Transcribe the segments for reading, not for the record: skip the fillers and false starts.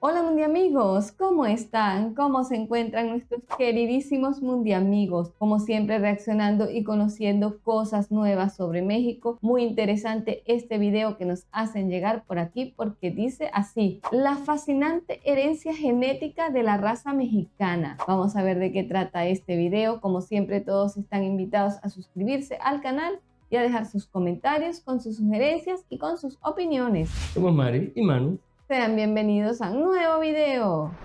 Hola mundiamigos, ¿cómo están? ¿Cómo se encuentran nuestros queridísimos mundiamigos? Como siempre reaccionando y conociendo cosas nuevas sobre México. Muy interesante este video que nos hacen llegar por aquí porque dice así: la fascinante herencia genética de la raza mexicana. Vamos a ver de qué trata este video. Como siempre, todos están invitados a suscribirse al canal y a dejar sus comentarios con sus sugerencias y con sus opiniones. Somos Mari y Manu. Sean bienvenidos a un nuevo video.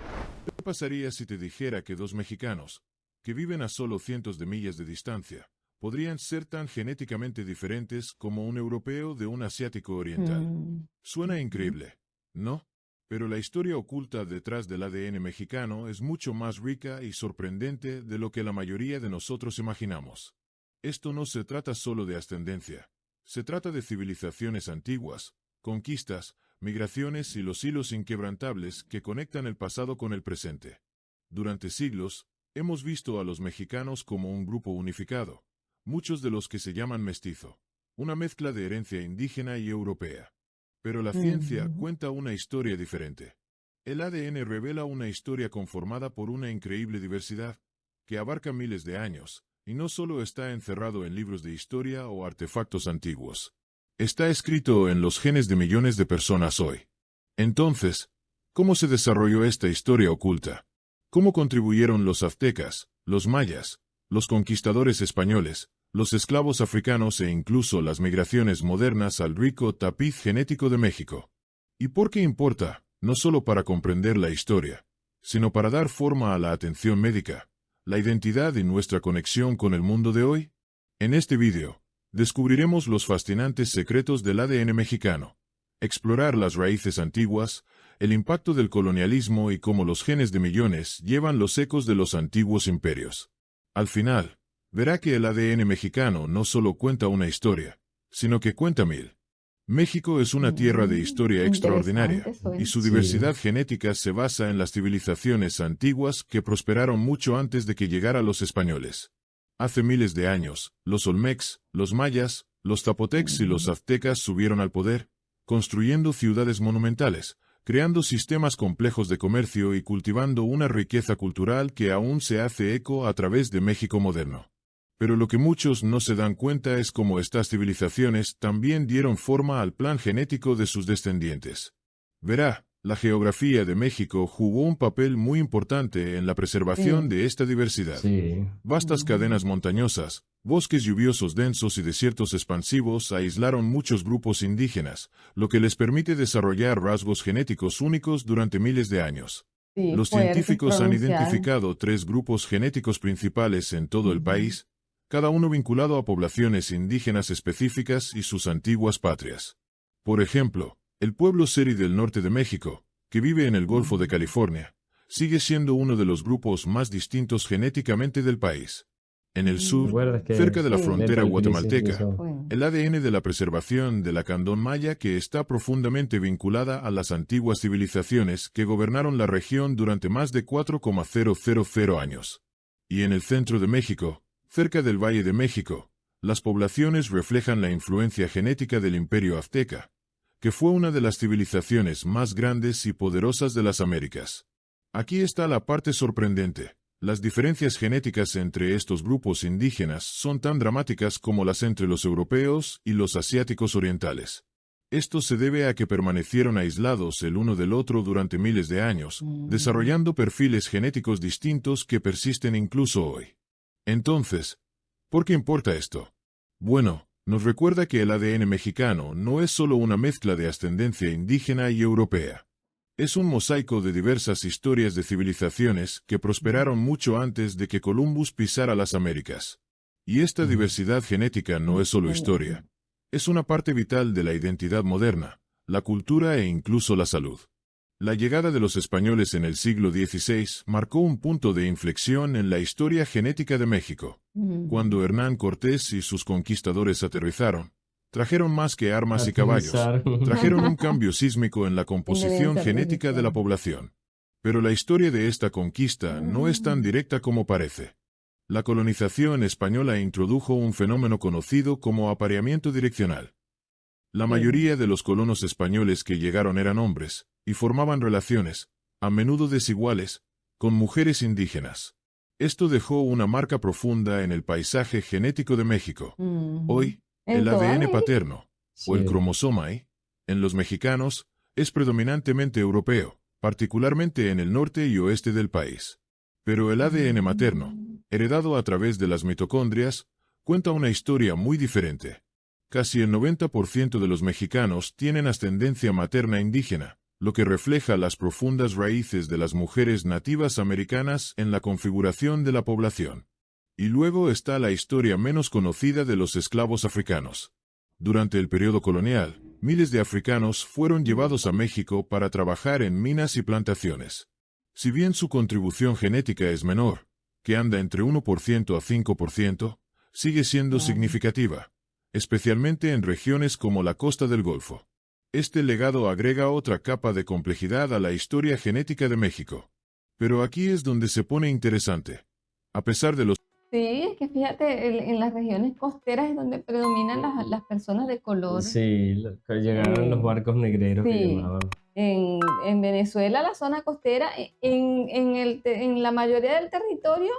¿Qué pasaría si te dijera que dos mexicanos, que viven a solo cientos de millas de distancia, podrían ser tan genéticamente diferentes como un europeo de un asiático oriental? Suena increíble, ¿no? Pero la historia oculta detrás del ADN mexicano es mucho más rica y sorprendente de lo que la mayoría de nosotros imaginamos. Esto no se trata solo de ascendencia, se trata de civilizaciones antiguas, conquistas, migraciones y los hilos inquebrantables que conectan el pasado con el presente. Durante siglos, hemos visto a los mexicanos como un grupo unificado, muchos de los que se llaman mestizo, una mezcla de herencia indígena y europea. Pero la ciencia cuenta una historia diferente. El ADN revela una historia conformada por una increíble diversidad, que abarca miles de años, y no solo está encerrado en libros de historia o artefactos antiguos. Está escrito en los genes de millones de personas hoy. Entonces, ¿cómo se desarrolló esta historia oculta? ¿Cómo contribuyeron los aztecas, los mayas, los conquistadores españoles, los esclavos africanos e incluso las migraciones modernas al rico tapiz genético de México? ¿Y por qué importa, no solo para comprender la historia, sino para dar forma a la atención médica, la identidad y nuestra conexión con el mundo de hoy? En este video, descubriremos los fascinantes secretos del ADN mexicano, explorar las raíces antiguas, el impacto del colonialismo y cómo los genes de millones llevan los ecos de los antiguos imperios. Al final, verá que el ADN mexicano no solo cuenta una historia, sino que cuenta mil. México es una tierra de historia extraordinaria, y su diversidad genética se basa en las civilizaciones antiguas que prosperaron mucho antes de que llegaran los españoles. Hace miles de años, los olmecs, los mayas, los zapotecs y los aztecas subieron al poder, construyendo ciudades monumentales, creando sistemas complejos de comercio y cultivando una riqueza cultural que aún se hace eco a través de México moderno. Pero lo que muchos no se dan cuenta es cómo estas civilizaciones también dieron forma al plan genético de sus descendientes. Verá, la geografía de México jugó un papel muy importante en la preservación de esta diversidad. Vastas cadenas montañosas, bosques lluviosos densos y desiertos expansivos aislaron muchos grupos indígenas, lo que les permite desarrollar rasgos genéticos únicos durante miles de años. Los científicos han identificado 3 grupos genéticos principales en todo el país, cada uno vinculado a poblaciones indígenas específicas y sus antiguas patrias. Por ejemplo, el pueblo seri del norte de México, que vive en el Golfo de California, sigue siendo uno de los grupos más distintos genéticamente del país. En el sur, cerca de la frontera guatemalteca, el ADN de la preservación de la Candón Maya que está profundamente vinculada a las antiguas civilizaciones que gobernaron la región durante más de 4,000 años. Y en el centro de México, cerca del Valle de México, las poblaciones reflejan la influencia genética del Imperio Azteca, que fue una de las civilizaciones más grandes y poderosas de las Américas. Aquí está la parte sorprendente. Las diferencias genéticas entre estos grupos indígenas son tan dramáticas como las entre los europeos y los asiáticos orientales. Esto se debe a que permanecieron aislados el uno del otro durante miles de años, desarrollando perfiles genéticos distintos que persisten incluso hoy. Entonces, ¿por qué importa esto? Bueno, nos recuerda que el ADN mexicano no es solo una mezcla de ascendencia indígena y europea. Es un mosaico de diversas historias de civilizaciones que prosperaron mucho antes de que Columbus pisara las Américas. Y esta diversidad genética no es solo historia. Es una parte vital de la identidad moderna, la cultura e incluso la salud. La llegada de los españoles en el siglo XVI marcó un punto de inflexión en la historia genética de México. Cuando Hernán Cortés y sus conquistadores aterrizaron, trajeron más que armas y caballos, trajeron un cambio sísmico en la composición genética de la población. Pero la historia de esta conquista no es tan directa como parece. La colonización española introdujo un fenómeno conocido como apareamiento direccional. La mayoría de los colonos españoles que llegaron eran hombres, y formaban relaciones, a menudo desiguales, con mujeres indígenas. Esto dejó una marca profunda en el paisaje genético de México. Hoy, el toda ADN México. paterno, o el cromosoma Y, en los mexicanos, es predominantemente europeo, particularmente en el norte y oeste del país. Pero el ADN materno, heredado a través de las mitocondrias, cuenta una historia muy diferente. Casi el 90% de los mexicanos tienen ascendencia materna indígena, lo que refleja las profundas raíces de las mujeres nativas americanas en la configuración de la población. Y luego está la historia menos conocida de los esclavos africanos. Durante el periodo colonial, miles de africanos fueron llevados a México para trabajar en minas y plantaciones. Si bien su contribución genética es menor, que anda entre 1% a 5%, sigue siendo significativa, especialmente en regiones como la costa del Golfo. Este legado agrega otra capa de complejidad a la historia genética de México. Pero aquí es donde se pone interesante. A pesar de los... Sí, es que fíjate, en las regiones costeras es donde predominan las personas de color. Sí, que llegaron los barcos negreros que Sí, llamaban. en Venezuela, la zona costera, en la mayoría del territorio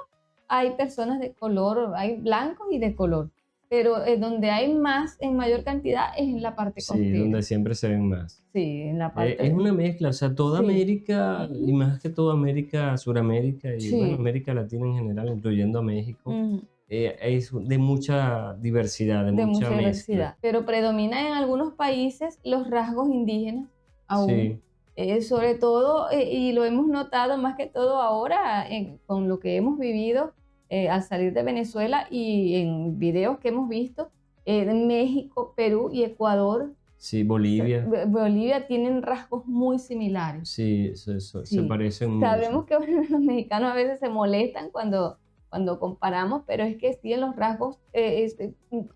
hay personas de color, hay blancos y de color, pero donde hay más, en mayor cantidad, es en la parte Sí, costera. donde siempre se ven más. Sí, en la parte... Es una mezcla, o sea, toda Sí. América, y más que toda América, Suramérica y Sí. bueno, América Latina en general, incluyendo a México, Ujú. es de mucha diversidad, de mucha mucha mezcla. diversidad, pero predomina en algunos países los rasgos indígenas aún. Sí, Sobre todo, y lo hemos notado más que todo ahora con lo que hemos vivido al salir de Venezuela y en videos que hemos visto, en México, Perú y Ecuador, sí, Bolivia, Bolivia tienen rasgos muy similares. sí, se Sí. parecen mucho. Sabemos que bueno, los mexicanos a veces se molestan cuando comparamos, pero es que sí, en los rasgos,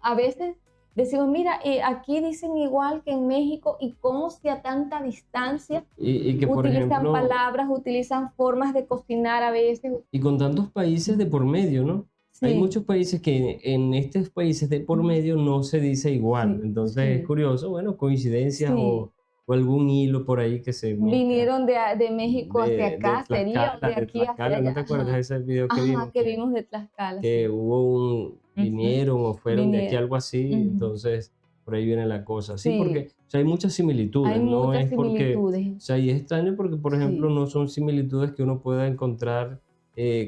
a veces decimos, mira, aquí dicen igual que en México, y cómo si a tanta distancia Y que, por utilizan ejemplo, palabras, utilizan formas de cocinar a veces. y con tantos países de por medio, ¿no? Sí. Hay muchos países que en estos países de por medio no se dice igual. Sí, Entonces sí. es curioso, bueno, coincidencias Sí. o algún hilo por ahí que se mezcla. Vinieron de México hacia acá, sería, o de aquí hacia Tlaxcala, allá. ¿no te acuerdas de Ajá. ese video que Ajá, vimos? que vimos de Tlaxcala. Que Sí. hubo vinieron o fueron de aquí, Vinieron. algo así, Ujú. entonces por ahí viene la cosa. Sí, Sí. porque o sea, hay muchas similitudes, Hay no muchas es porque, similitudes. o sea, y es extraño porque, por ejemplo, Sí. no son similitudes que uno pueda encontrar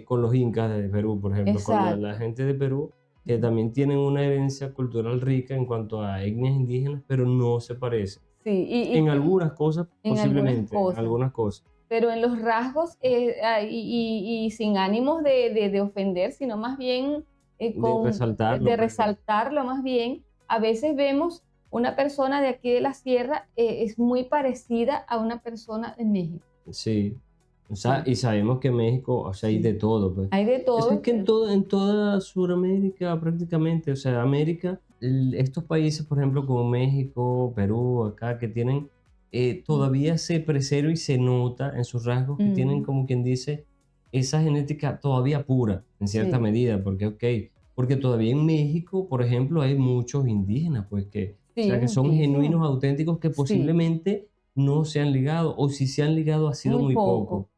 con los incas de Perú, por ejemplo, con Exacto. la gente de Perú, que también tienen una herencia cultural rica en cuanto a etnias indígenas, pero no se parece. Sí, En algunas cosas, en posiblemente, algunas en algunas cosas. pero en los rasgos, y sin ánimos de ofender, sino más bien resaltarlo, de pues. resaltarlo más bien, a veces vemos una persona de aquí de la sierra es muy parecida a una persona de México. Sí. O sea, Sí. y sabemos que México, o sea, hay Sí. de todo, pues. Hay de todo. Eso es que en toda Sudamérica prácticamente, o sea, América, estos países, por ejemplo, como México, Perú, acá, que tienen, todavía se preserva y se nota en sus rasgos que tienen, como quien dice, esa genética todavía pura, en cierta Sí. medida, porque todavía en México, por ejemplo, hay muchos indígenas, pues, que, o Sí, sea, que son muchísimo. genuinos, auténticos, que Sí. posiblemente no se han ligado, o si se han ligado ha sido muy poco.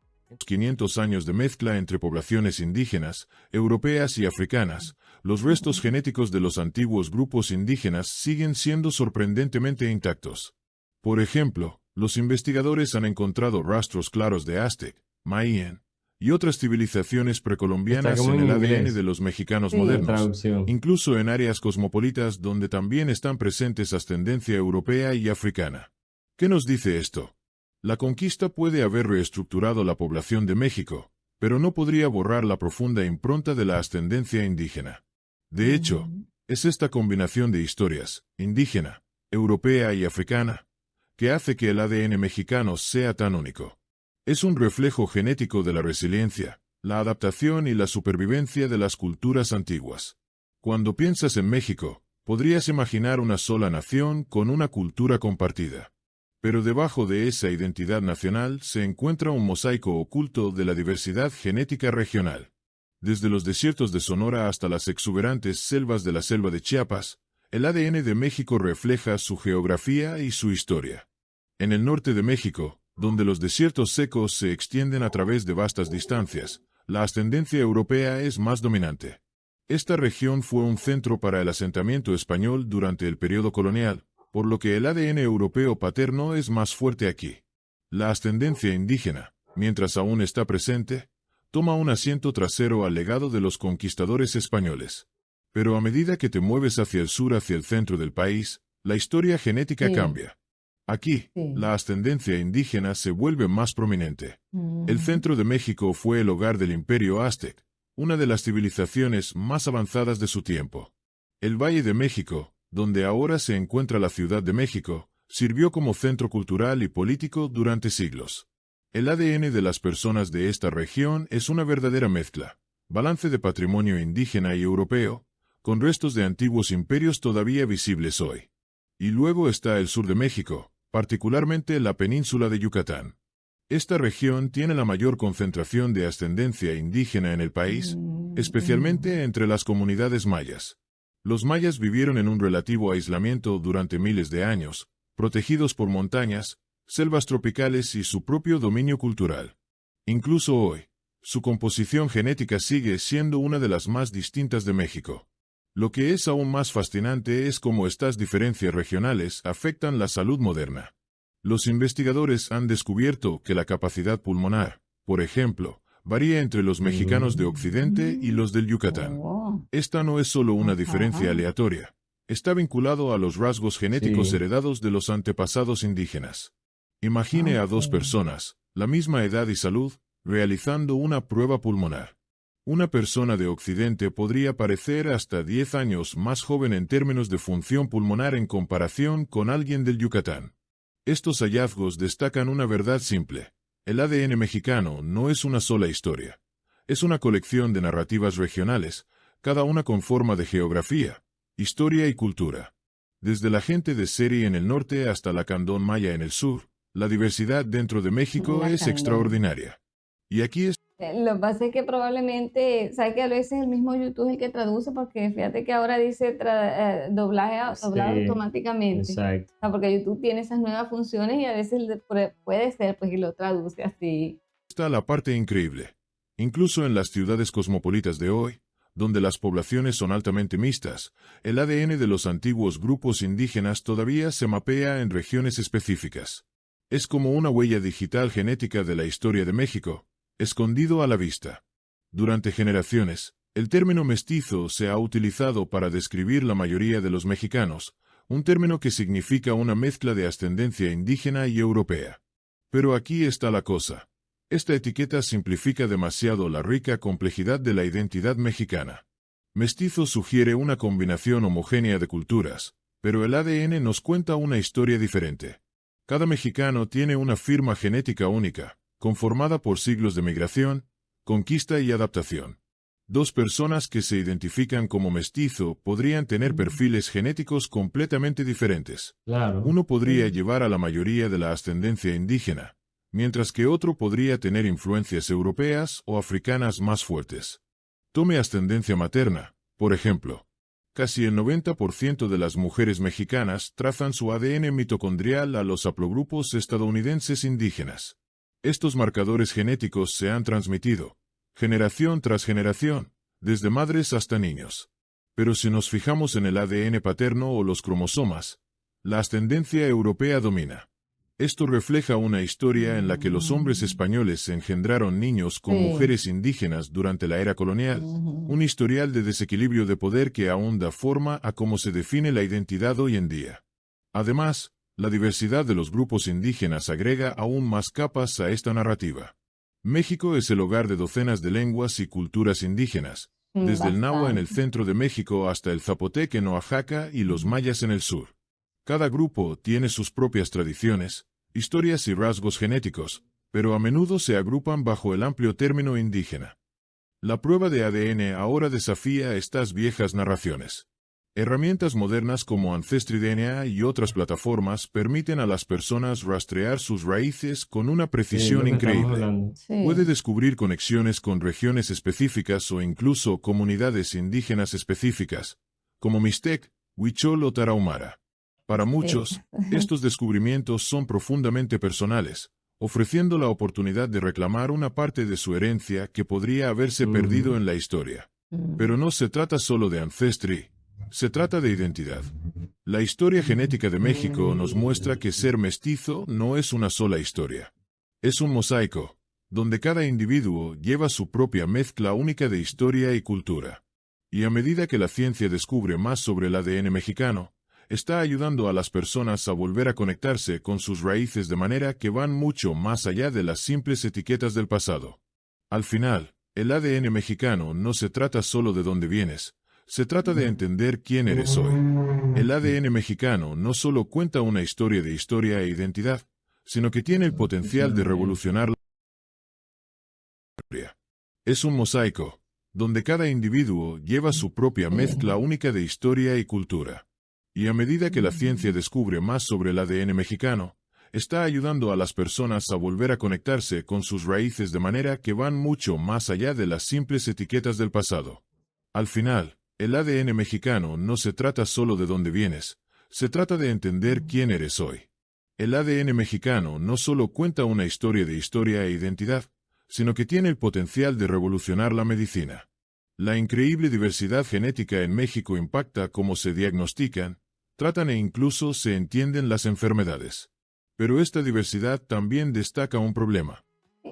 500 años de mezcla entre poblaciones indígenas, europeas y africanas, los restos genéticos de los antiguos grupos indígenas siguen siendo sorprendentemente intactos. Por ejemplo, los investigadores han encontrado rastros claros de Aztec, Mayan y otras civilizaciones precolombianas Está como en en el ADN inglés. de los mexicanos Sí. modernos, Traducción. incluso en áreas cosmopolitas donde también están presentes ascendencia europea y africana. ¿Qué nos dice esto? La conquista puede haber reestructurado la población de México, pero no podría borrar la profunda impronta de la ascendencia indígena. De hecho, es esta combinación de historias, indígena, europea y africana, que hace que el ADN mexicano sea tan único. Es un reflejo genético de la resiliencia, la adaptación y la supervivencia de las culturas antiguas. Cuando piensas en México, podrías imaginar una sola nación con una cultura compartida. Pero debajo de esa identidad nacional se encuentra un mosaico oculto de la diversidad genética regional. Desde los desiertos de Sonora hasta las exuberantes selvas de la selva de Chiapas, el ADN de México refleja su geografía y su historia. En el norte de México, Donde los desiertos secos se extienden a través de vastas distancias, la ascendencia europea es más dominante. Esta región fue un centro para el asentamiento español durante el periodo colonial, por lo que el ADN europeo paterno es más fuerte aquí. La ascendencia indígena, mientras aún está presente, toma un asiento trasero al legado de los conquistadores españoles. Pero a medida que te mueves hacia el sur, hacia el centro del país, la historia genética cambia. Aquí, la ascendencia indígena se vuelve más prominente. El centro de México fue el hogar del Imperio Aztec, una de las civilizaciones más avanzadas de su tiempo. El Valle de México, donde ahora se encuentra la Ciudad de México, sirvió como centro cultural y político durante siglos. El ADN de las personas de esta región es una verdadera mezcla, balance de patrimonio indígena y europeo, con restos de antiguos imperios todavía visibles hoy. Y luego está el sur de México, particularmente la península de Yucatán. Esta región tiene la mayor concentración de ascendencia indígena en el país, especialmente entre las comunidades mayas. Los mayas vivieron en un relativo aislamiento durante miles de años, protegidos por montañas, selvas tropicales y su propio dominio cultural. Incluso hoy, su composición genética sigue siendo una de las más distintas de México. Lo que es aún más fascinante es cómo estas diferencias regionales afectan la salud moderna. Los investigadores han descubierto que la capacidad pulmonar, por ejemplo, varía entre los mexicanos de Occidente y los del Yucatán. Esta no es solo una diferencia aleatoria. Está vinculado a los rasgos genéticos heredados de los antepasados indígenas. Imagine a dos personas, la misma edad y salud, realizando una prueba pulmonar. Una persona de Occidente podría parecer hasta 10 años más joven en términos de función pulmonar en comparación con alguien del Yucatán. Estos hallazgos destacan una verdad simple. El ADN mexicano no es una sola historia. Es una colección de narrativas regionales, cada una con forma de geografía, historia y cultura. Desde la gente de Seri en el norte hasta la Candón Maya en el sur, la diversidad dentro de México es extraordinaria. Y aquí es... Lo que pasa es que probablemente, ¿sabes que a veces el mismo YouTube es el que traduce? Porque fíjate que ahora dice doblado automáticamente. Exacto. O sea, porque YouTube tiene esas nuevas funciones y a veces puede ser pues que lo traduce así. Está la parte increíble. Incluso en las ciudades cosmopolitas de hoy, donde las poblaciones son altamente mixtas, el ADN de los antiguos grupos indígenas todavía se mapea en regiones específicas. Es como una huella digital genética de la historia de México, escondido a la vista. Durante generaciones, el término mestizo se ha utilizado para describir la mayoría de los mexicanos, un término que significa una mezcla de ascendencia indígena y europea. Pero aquí está la cosa. Esta etiqueta simplifica demasiado la rica complejidad de la identidad mexicana. Mestizo sugiere una combinación homogénea de culturas, pero el ADN nos cuenta una historia diferente. Cada mexicano tiene una firma genética única, conformada por siglos de migración, conquista y adaptación. Dos personas que se identifican como mestizo podrían tener perfiles genéticos completamente diferentes. Claro. Uno podría llevar a la mayoría de la ascendencia indígena, mientras que otro podría tener influencias europeas o africanas más fuertes. Tome ascendencia materna, por ejemplo. Casi el 90% de las mujeres mexicanas trazan su ADN mitocondrial a los haplogrupos estadounidenses indígenas. Estos marcadores genéticos se han transmitido, generación tras generación, desde madres hasta niños. Pero si nos fijamos en el ADN paterno o los cromosomas, la ascendencia europea domina. Esto refleja una historia en la que los hombres españoles engendraron niños con mujeres indígenas durante la era colonial, un historial de desequilibrio de poder que aún da forma a cómo se define la identidad hoy en día. Además, la diversidad de los grupos indígenas agrega aún más capas a esta narrativa. México es el hogar de docenas de lenguas y culturas indígenas, desde el náhuatl en el centro de México hasta el zapoteco en Oaxaca y los mayas en el sur. Cada grupo tiene sus propias tradiciones, historias y rasgos genéticos, pero a menudo se agrupan bajo el amplio término indígena. La prueba de ADN ahora desafía estas viejas narraciones. Herramientas modernas como Ancestry.DNA y otras plataformas permiten a las personas rastrear sus raíces con una precisión increíble. Puede descubrir conexiones con regiones específicas o incluso comunidades indígenas específicas, como Mixtec, Huichol o Tarahumara. Para muchos, estos descubrimientos son profundamente personales, ofreciendo la oportunidad de reclamar una parte de su herencia que podría haberse perdido en la historia. Pero no se trata solo de ancestry, se trata de identidad. La historia genética de México nos muestra que ser mestizo no es una sola historia. Es un mosaico, donde cada individuo lleva su propia mezcla única de historia y cultura. Y a medida que la ciencia descubre más sobre el ADN mexicano, está ayudando a las personas a volver a conectarse con sus raíces de manera que van mucho más allá de las simples etiquetas del pasado. Al final, el ADN mexicano no se trata solo de dónde vienes, se trata de entender quién eres hoy. El ADN mexicano no solo cuenta una historia de historia e identidad, sino que tiene el potencial de revolucionar la historia. Es un mosaico, donde cada individuo lleva su propia mezcla única de historia y cultura. Y a medida que la ciencia descubre más sobre el ADN mexicano, está ayudando a las personas a volver a conectarse con sus raíces de manera que van mucho más allá de las simples etiquetas del pasado. Al final, el ADN mexicano no se trata solo de dónde vienes, se trata de entender quién eres hoy. El ADN mexicano no solo cuenta una historia de historia e identidad, sino que tiene el potencial de revolucionar la medicina. La increíble diversidad genética en México impacta cómo se diagnostican, tratan e incluso se entienden las enfermedades. Pero esta diversidad también destaca un problema.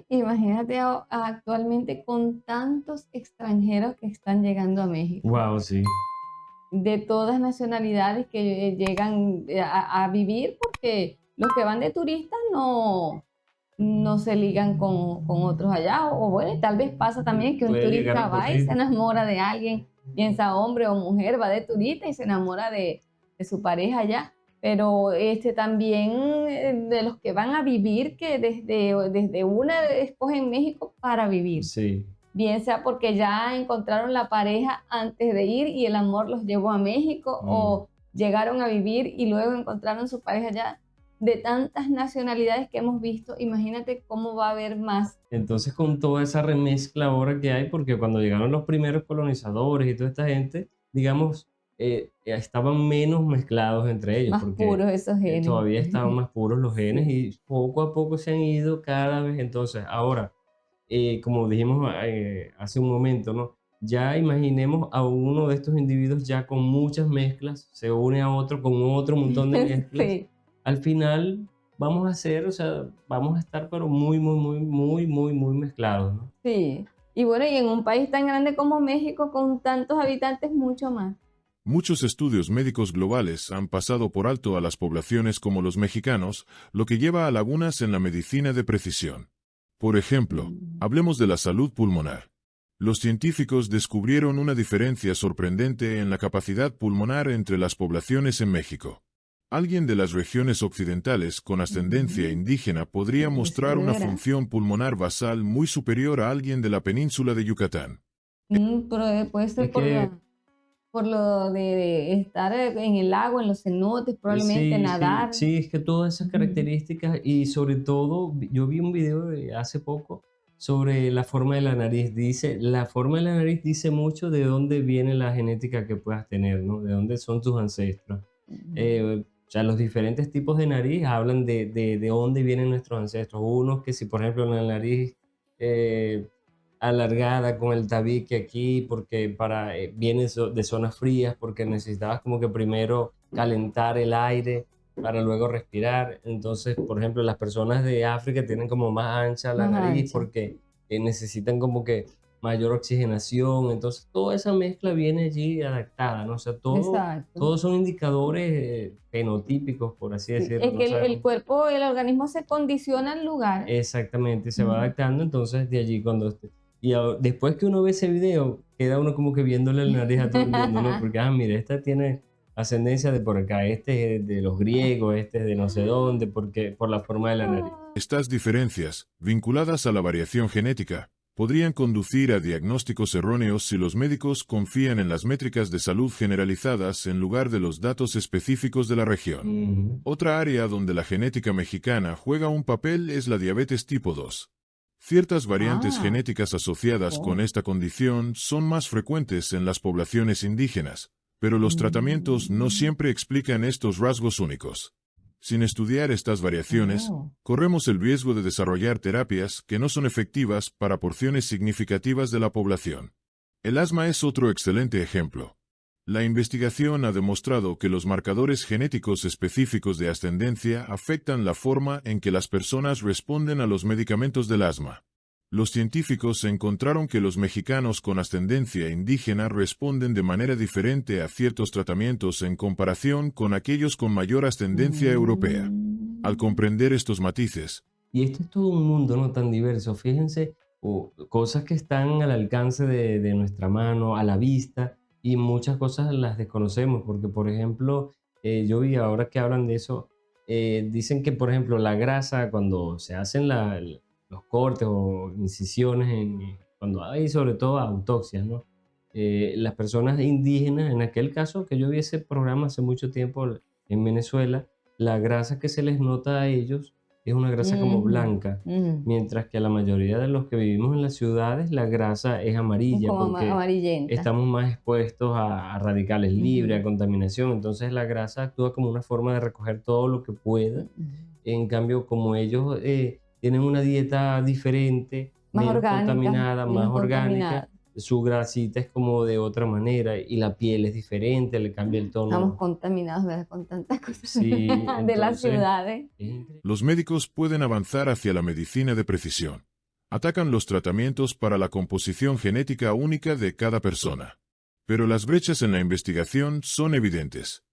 Imagínate actualmente con tantos extranjeros que están llegando a México. Wow, sí. De todas nacionalidades que llegan a vivir, porque los que van de turistas no se ligan con otros allá. O bueno, tal vez pasa también que un turista va y se enamora de alguien, piensa hombre o mujer, va de turista y se enamora de su pareja allá. Pero también de los que van a vivir, que desde una escogen México para vivir. Sí. Bien sea porque ya encontraron la pareja antes de ir y el amor los llevó a México, o llegaron a vivir y luego encontraron su pareja allá. De tantas nacionalidades que hemos visto, imagínate cómo va a haber más. Entonces, con toda esa remezcla ahora que hay, porque cuando llegaron los primeros colonizadores y toda esta gente, digamos, estaban menos mezclados entre ellos. Más porque puros esos genes. Todavía estaban más puros los genes y poco a poco se han ido cada vez. Entonces, ahora, como dijimos hace un momento, ¿no? Ya imaginemos a uno de estos individuos ya con muchas mezclas, se une a otro con otro montón de mezclas. Sí. Al final vamos a estar pero muy mezclados, ¿no? Sí. Y bueno, y en un país tan grande como México, con tantos habitantes, mucho más. Muchos estudios médicos globales han pasado por alto a las poblaciones como los mexicanos, lo que lleva a lagunas en la medicina de precisión. Por ejemplo, hablemos de la salud pulmonar. Los científicos descubrieron una diferencia sorprendente en la capacidad pulmonar entre las poblaciones en México. Alguien de las regiones occidentales con ascendencia indígena podría mostrar una función pulmonar basal muy superior a alguien de la península de Yucatán. Pero puede ser por lo de estar en el agua, en los cenotes, probablemente nadar. Sí, es que todas esas características, y sobre todo, yo vi un video hace poco sobre la forma de la nariz. La forma de la nariz dice mucho de dónde viene la genética que puedas tener, ¿no? De dónde son tus ancestros. O sea, los diferentes tipos de nariz hablan de dónde vienen nuestros ancestros. Unos que si, por ejemplo, la nariz alargada con el tabique aquí, porque viene de zonas frías, porque necesitabas como que primero calentar el aire para luego respirar. Entonces, por ejemplo, las personas de África tienen como más ancha la nariz porque necesitan como que mayor oxigenación. Entonces, toda esa mezcla viene allí adaptada, ¿no? O sea, todos son indicadores fenotípicos, por así decirlo. Es que el cuerpo, el organismo se condiciona al lugar. Exactamente, se va adaptando. Entonces, de allí después que uno ve ese video, queda uno como que viéndole la nariz a todo el mundo, ¿no? Porque, mira, esta tiene ascendencia de por acá, este es de los griegos, este es de no sé dónde, por la forma de la nariz. Estas diferencias, vinculadas a la variación genética, podrían conducir a diagnósticos erróneos si los médicos confían en las métricas de salud generalizadas en lugar de los datos específicos de la región. Otra área donde la genética mexicana juega un papel es la diabetes tipo 2. Ciertas variantes genéticas asociadas con esta condición son más frecuentes en las poblaciones indígenas, pero los tratamientos no siempre explican estos rasgos únicos. Sin estudiar estas variaciones, corremos el riesgo de desarrollar terapias que no son efectivas para porciones significativas de la población. El asma es otro excelente ejemplo. La investigación ha demostrado que los marcadores genéticos específicos de ascendencia afectan la forma en que las personas responden a los medicamentos del asma. Los científicos encontraron que los mexicanos con ascendencia indígena responden de manera diferente a ciertos tratamientos en comparación con aquellos con mayor ascendencia europea. Al comprender estos matices, Y esto es todo un mundo no tan diverso. Fíjense, cosas que están al alcance de nuestra mano, a la vista, y muchas cosas las desconocemos, porque por ejemplo, yo vi ahora que hablan de eso, dicen que por ejemplo la grasa, cuando se hacen los cortes o incisiones, cuando hay sobre todo autopsias, ¿no? Las personas indígenas, en aquel caso que yo vi ese programa hace mucho tiempo en Venezuela, la grasa que se les nota a ellos es una grasa como blanca, mientras que a la mayoría de los que vivimos en las ciudades la grasa es amarilla, Como porque amarillenta. estamos más expuestos a radicales libres, a contaminación. Entonces la grasa actúa como una forma de recoger todo lo que pueda. En cambio, como ellos tienen una dieta diferente, Más menos orgánica, contaminada, más menos orgánica, contaminada. su grasita es como de otra manera y la piel es diferente, le cambia el Estamos tono. contaminados, ¿verdad? Con tantas cosas Sí, de las entonces, ciudades. es increíble. los médicos pueden avanzar hacia la medicina de precisión. Atacan los tratamientos para la composición genética única de cada persona. Pero las brechas en la investigación son evidentes.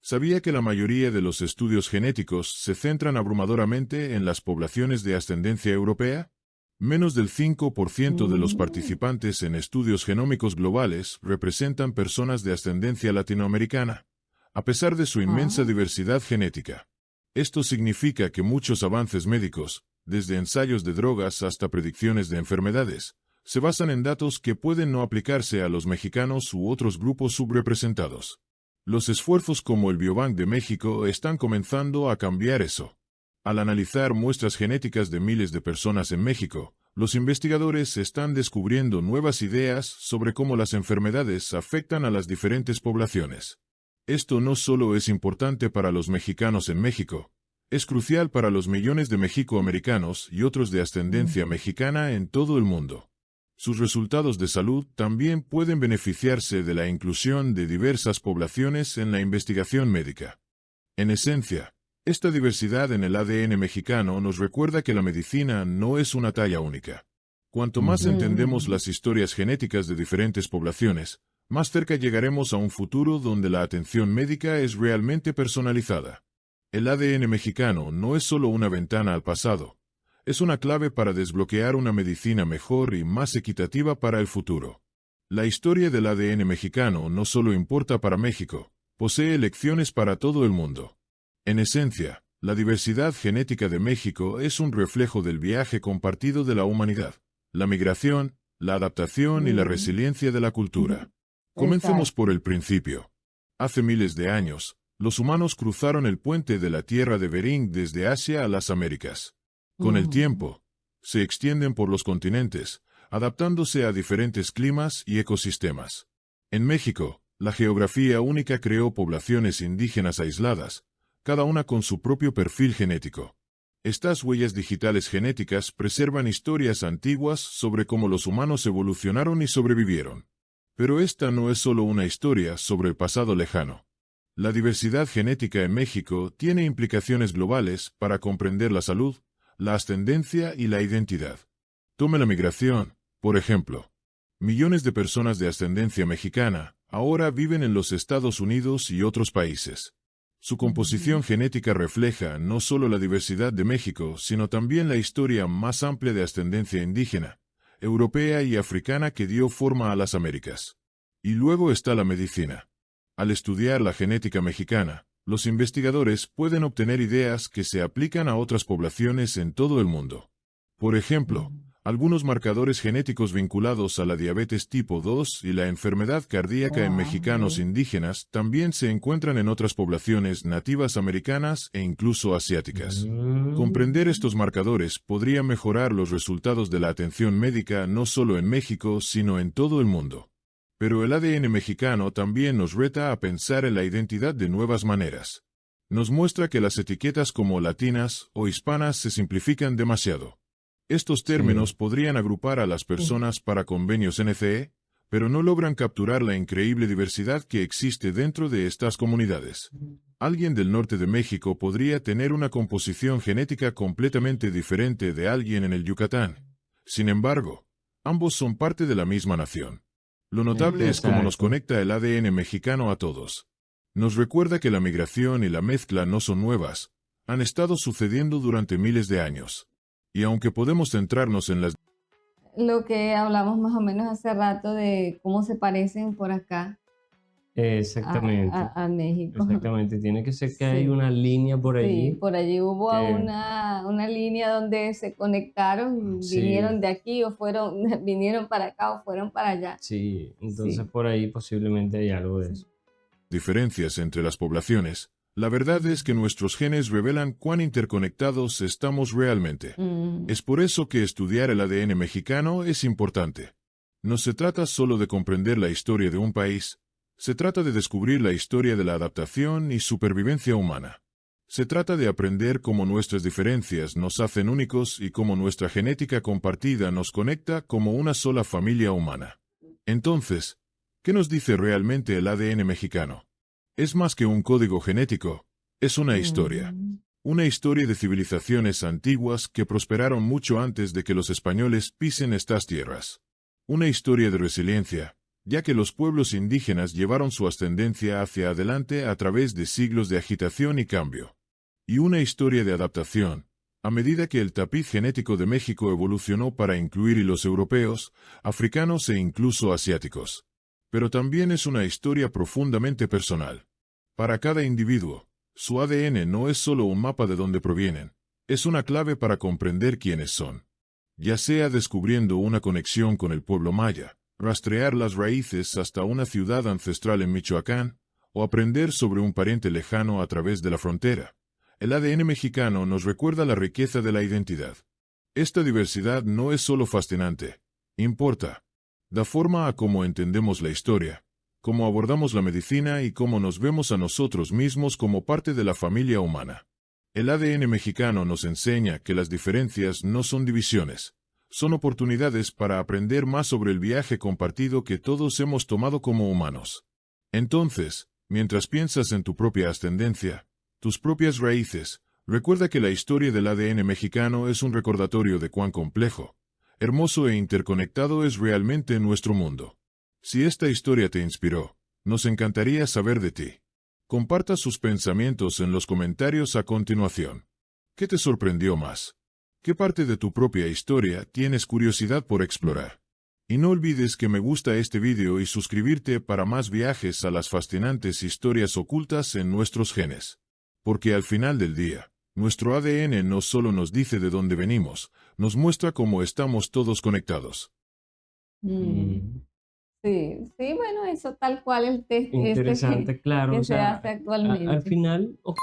¿Sabía que la mayoría de los estudios genéticos se centran abrumadoramente en las poblaciones de ascendencia europea? Menos del 5% de los participantes en estudios genómicos globales representan personas de ascendencia latinoamericana, a pesar de su inmensa diversidad genética. Esto significa que muchos avances médicos, desde ensayos de drogas hasta predicciones de enfermedades, se basan en datos que pueden no aplicarse a los mexicanos u otros grupos subrepresentados. Los esfuerzos como el Biobank de México están comenzando a cambiar eso. Al analizar muestras genéticas de miles de personas en México, los investigadores están descubriendo nuevas ideas sobre cómo las enfermedades afectan a las diferentes poblaciones. Esto no solo es importante para los mexicanos en México, es crucial para los millones de mexicoamericanos y otros de ascendencia mexicana en todo el mundo. Sus resultados de salud también pueden beneficiarse de la inclusión de diversas poblaciones en la investigación médica. En esencia, esta diversidad en el ADN mexicano nos recuerda que la medicina no es una talla única. Cuanto más entendemos las historias genéticas de diferentes poblaciones, más cerca llegaremos a un futuro donde la atención médica es realmente personalizada. El ADN mexicano no es solo una ventana al pasado, es una clave para desbloquear una medicina mejor y más equitativa para el futuro. La historia del ADN mexicano no solo importa para México, posee lecciones para todo el mundo. En esencia, la diversidad genética de México es un reflejo del viaje compartido de la humanidad, la migración, la adaptación y la resiliencia de la cultura. Comencemos por el principio. Hace miles de años, los humanos cruzaron el puente de la Tierra de Bering desde Asia a las Américas. Con el tiempo, se extienden por los continentes, adaptándose a diferentes climas y ecosistemas. En México, la geografía única creó poblaciones indígenas aisladas, cada una con su propio perfil genético. Estas huellas digitales genéticas preservan historias antiguas sobre cómo los humanos evolucionaron y sobrevivieron. Pero esta no es solo una historia sobre el pasado lejano. La diversidad genética en México tiene implicaciones globales para comprender la salud, la ascendencia y la identidad. Tome la migración, por ejemplo. Millones de personas de ascendencia mexicana ahora viven en los Estados Unidos y otros países. Su composición genética refleja no solo la diversidad de México, sino también la historia más amplia de ascendencia indígena, europea y africana que dio forma a las Américas. Y luego está la medicina. Al estudiar la genética mexicana, los investigadores pueden obtener ideas que se aplican a otras poblaciones en todo el mundo. Por ejemplo, algunos marcadores genéticos vinculados a la diabetes tipo 2 y la enfermedad cardíaca en mexicanos indígenas también se encuentran en otras poblaciones nativas americanas e incluso asiáticas. Comprender estos marcadores podría mejorar los resultados de la atención médica no solo en México, sino en todo el mundo. Pero el ADN mexicano también nos reta a pensar en la identidad de nuevas maneras. Nos muestra que las etiquetas como latinas o hispanas se simplifican demasiado. Estos términos podrían agrupar a las personas para convenios NCE, pero no logran capturar la increíble diversidad que existe dentro de estas comunidades. Alguien del norte de México podría tener una composición genética completamente diferente de alguien en el Yucatán. Sin embargo, ambos son parte de la misma nación. Lo notable es cómo nos conecta el ADN mexicano a todos. Nos recuerda que la migración y la mezcla no son nuevas, han estado sucediendo durante miles de años. Y aunque podemos centrarnos en las... Lo que hablamos más o menos hace rato de cómo se parecen por acá Exactamente. a México. Exactamente, tiene que ser que Sí. hay una línea por allí. Sí, por allí hubo que- una línea donde se conectaron, Sí. vinieron de aquí o vinieron para acá o fueron para allá. Sí, entonces Sí. por ahí posiblemente hay algo de eso. diferencias entre las poblaciones, la verdad es que nuestros genes revelan cuán interconectados estamos realmente. Es por eso que estudiar el ADN mexicano es importante. No se trata solo de comprender la historia de un país, se trata de descubrir la historia de la adaptación y supervivencia humana. Se trata de aprender cómo nuestras diferencias nos hacen únicos y cómo nuestra genética compartida nos conecta como una sola familia humana. Entonces, ¿qué nos dice realmente el ADN mexicano? Es más que un código genético, es una historia. Una historia de civilizaciones antiguas que prosperaron mucho antes de que los españoles pisen estas tierras. Una historia de resiliencia, ya que los pueblos indígenas llevaron su ascendencia hacia adelante a través de siglos de agitación y cambio. Y una historia de adaptación, a medida que el tapiz genético de México evolucionó para incluir hilos europeos, africanos e incluso asiáticos. Pero también es una historia profundamente personal. Para cada individuo, su ADN no es solo un mapa de dónde provienen, es una clave para comprender quiénes son. Ya sea descubriendo una conexión con el pueblo maya, rastrear las raíces hasta una ciudad ancestral en Michoacán, o aprender sobre un pariente lejano a través de la frontera. El ADN mexicano nos recuerda la riqueza de la identidad. Esta diversidad no es solo fascinante, importa. Da forma a cómo entendemos la historia, cómo abordamos la medicina y cómo nos vemos a nosotros mismos como parte de la familia humana. El ADN mexicano nos enseña que las diferencias no son divisiones, son oportunidades para aprender más sobre el viaje compartido que todos hemos tomado como humanos. Entonces, mientras piensas en tu propia ascendencia, tus propias raíces, recuerda que la historia del ADN mexicano es un recordatorio de cuán complejo, hermoso e interconectado es realmente nuestro mundo. Si esta historia te inspiró, nos encantaría saber de ti. Comparta sus pensamientos en los comentarios a continuación. ¿Qué te sorprendió más? ¿Qué parte de tu propia historia tienes curiosidad por explorar? Y no olvides que me gusta este video y suscribirte para más viajes a las fascinantes historias ocultas en nuestros genes. Porque al final del día, nuestro ADN no solo nos dice de dónde venimos, nos muestra cómo estamos todos conectados. Sí, sí, bueno, eso tal cual el test Interesante, claro. que O se sea, hace actualmente. al final, ok.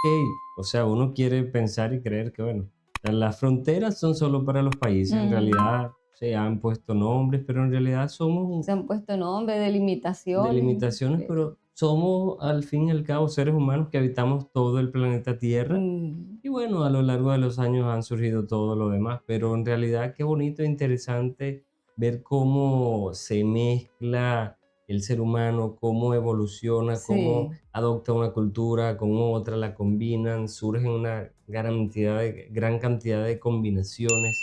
O sea, uno quiere pensar y creer que, bueno, las fronteras son solo para los países. En realidad se han puesto nombres, pero en realidad somos Se han puesto nombres, delimitaciones. delimitaciones, pero somos al fin y al cabo seres humanos que habitamos todo el planeta Tierra. Y bueno, a lo largo de los años han surgido todo lo demás, pero en realidad qué bonito e interesante ver cómo se mezcla el ser humano, cómo evoluciona, cómo Sí. adopta una cultura con otra, la combinan, surgen una gran cantidad de combinaciones.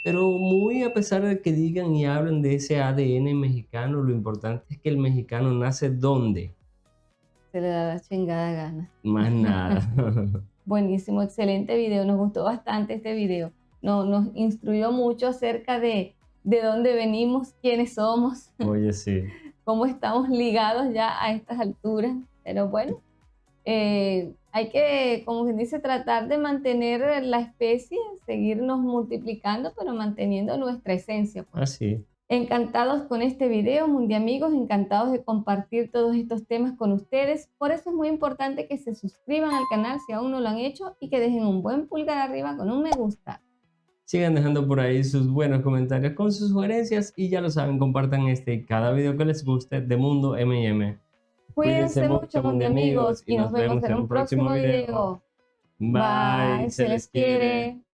Pero muy a pesar de que digan y hablen de ese ADN mexicano, lo importante es que el mexicano nace ¿dónde? Se le da la chingada gana. Más nada. Buenísimo, excelente video. Nos gustó bastante este video. Nos instruyó mucho acerca de dónde venimos, quiénes somos, Oye, sí. cómo estamos ligados ya a estas alturas. Pero bueno, hay que, como quien dice, tratar de mantener la especie, seguirnos multiplicando, pero manteniendo nuestra esencia, pues. Así. Encantados con este video, Mundiamigos, encantados de compartir todos estos temas con ustedes. Por eso es muy importante que se suscriban al canal si aún no lo han hecho y que dejen un buen pulgar arriba con un me gusta. Sigan dejando por ahí sus buenos comentarios con sus sugerencias y ya lo saben, compartan este y cada video que les guste de Mundo M&M. Cuídense mucho, Mundi amigos, y nos vemos en un próximo video. Bye, se les quiere.